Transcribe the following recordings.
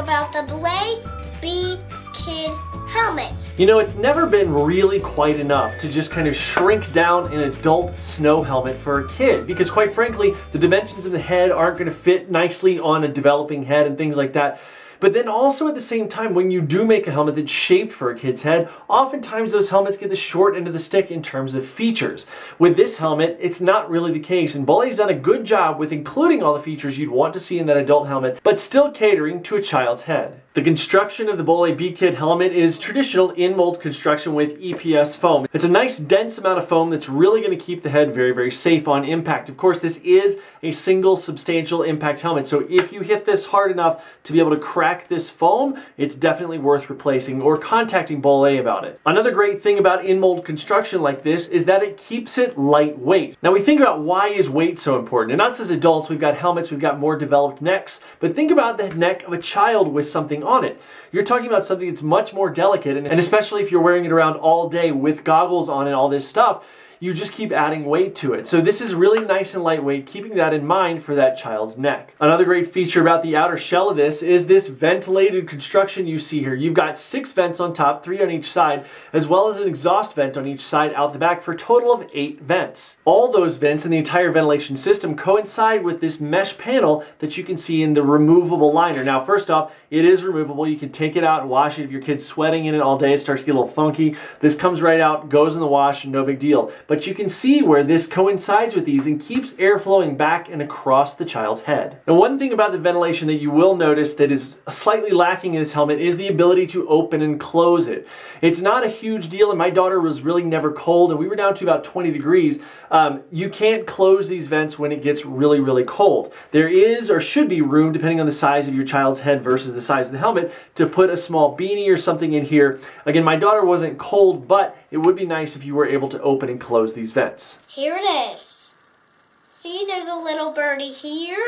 about the Bollé Kid helmet. You know, it's never been really quite enough to just kind of shrink down an adult snow helmet for a kid, because quite frankly, the dimensions of the head aren't going to fit nicely on a developing head and things like that. But then also at the same time, when you do make a helmet that's shaped for a kid's head, oftentimes those helmets get the short end of the stick in terms of features. With this helmet, it's not really the case, and Bollé's done a good job with including all the features you'd want to see in that adult helmet, but still catering to a child's head. The construction of the Bollé B-Kid helmet is traditional in-mold construction with EPS foam. It's a nice dense amount of foam that's really going to keep the head very, very safe on impact. Of course, this is a single substantial impact helmet, so if you hit this hard enough to be able to crack this foam, it's definitely worth replacing or contacting Bollé about it. Another great thing about in-mold construction like this is that it keeps it lightweight. Now we think about why is weight so important, and us as adults, we've got helmets, we've got more developed necks, but think about the neck of a child with something on it. You're talking about something that's much more delicate, and especially if you're wearing it around all day with goggles on and all this stuff, you just keep adding weight to it. So this is really nice and lightweight, keeping that in mind for that child's neck. Another great feature about the outer shell of this is this ventilated construction you see here. You've got 6 vents on top, 3 on each side, as well as an exhaust vent on each side out the back for a total of 8 vents. All those vents in the entire ventilation system coincide with this mesh panel that you can see in the removable liner. Now, first off, it is removable. You can take it out and wash it. If your kid's sweating in it all day, it starts to get a little funky. This comes right out, goes in the wash, no big deal. But you can see where this coincides with these and keeps air flowing back and across the child's head. Now, one thing about the ventilation that you will notice that is slightly lacking in this helmet is the ability to open and close it. It's not a huge deal, and my daughter was really never cold, and we were down to about 20 degrees. You can't close these vents when it gets really, really cold. There is or should be room, depending on the size of your child's head versus the size of the helmet, to put a small beanie or something in here. Again, my daughter wasn't cold, but it would be nice if you were able to open and close these vents. Here it is. See, there's a little birdie here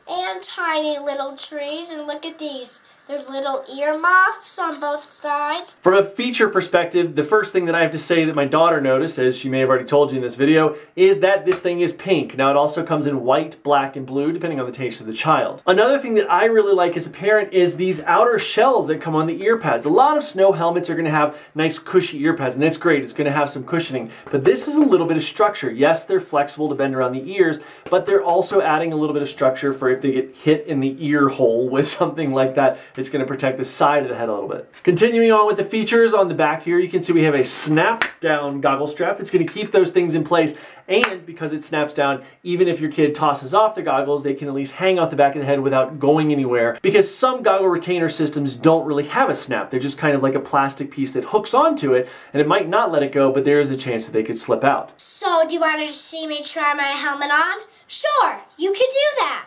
and tiny little trees, and look at these. There's little earmuffs on both sides. From a feature perspective, the first thing that I have to say that my daughter noticed, as she may have already told you in this video, is that this thing is pink. Now, it also comes in white, black, and blue, depending on the taste of the child. Another thing that I really like as a parent is these outer shells that come on the ear pads. A lot of snow helmets are going to have nice cushy ear pads, and that's great. It's going to have some cushioning, but this is a little bit of structure. Yes, they're flexible to bend around the ears, but they're also adding a little bit of structure for if they get hit in the ear hole with something like that. It's going to protect the side of the head a little bit. Continuing on with the features on the back here, you can see we have a snap down goggle strap that's going to keep those things in place, and because it snaps down, even if your kid tosses off the goggles, they can at least hang off the back of the head without going anywhere, because some goggle retainer systems don't really have a snap. They're just kind of like a plastic piece that hooks onto it, and it might not let it go, but there is a chance that they could slip out. So, do you want to see me try my helmet on? Sure, you can do that.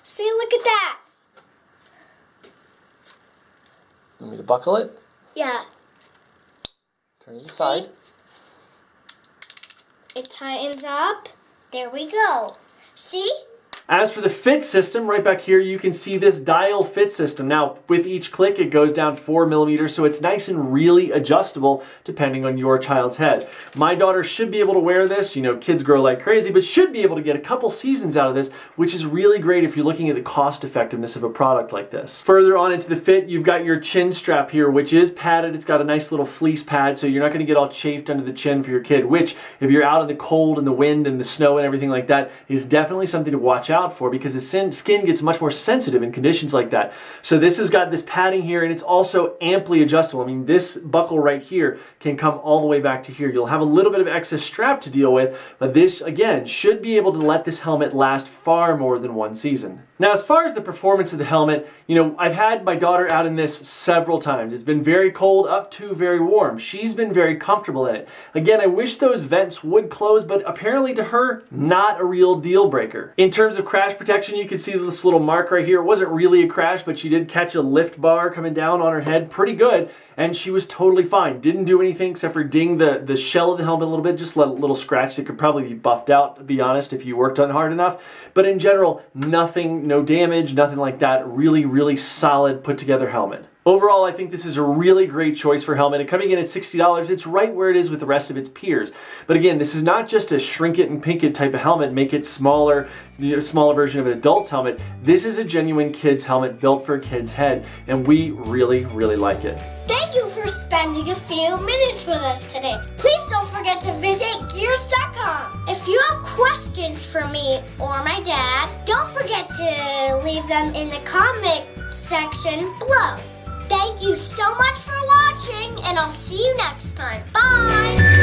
See, look at that. Want me to buckle it? Yeah. Turn to the side. It tightens up. There we go. See? As for the fit system, right back here, you can see this dial fit system. Now, with each click, it goes down 4 millimeters, so it's nice and really adjustable depending on your child's head. My daughter should be able to wear this. You know, kids grow like crazy, but should be able to get a couple seasons out of this, which is really great if you're looking at the cost effectiveness of a product like this. Further on into the fit, you've got your chin strap here, which is padded. It's got a nice little fleece pad, so you're not going to get all chafed under the chin for your kid, which, if you're out in the cold and the wind and the snow and everything like that, is definitely something to watch out for, because the skin gets much more sensitive in conditions like that. So this has got this padding here, and it's also amply adjustable. I mean, this buckle right here can come all the way back to here. You'll have a little bit of excess strap to deal with, but this, again, should be able to let this helmet last far more than 1 season. Now, as far as the performance of the helmet, you know, I've had my daughter out in this several times. It's been very cold up to very warm. She's been very comfortable in it. Again, I wish those vents would close, but apparently to her, not a real deal breaker. In terms of crash protection, you can see this little mark right here. It wasn't really a crash, but she did catch a lift bar coming down on her head pretty good, and she was totally fine. Didn't do anything except for ding the shell of the helmet a little bit, just let a little scratch that could probably be buffed out, to be honest, if you worked on hard enough. But in general, nothing, no damage, nothing like that. Really, really solid put together helmet. Overall, I think this is a really great choice for helmet, and coming in at $60, it's right where it is with the rest of its peers. But again, this is not just a shrink it and pink it type of helmet, make it smaller, smaller version of an adult's helmet. This is a genuine kid's helmet built for a kid's head, and we really, really like it. Thank you for spending a few minutes with us today. Please don't forget to visit Gearist.com. If you have questions for me or my dad, don't forget to leave them in the comment section below. Thank you so much for watching, and I'll see you next time. Bye!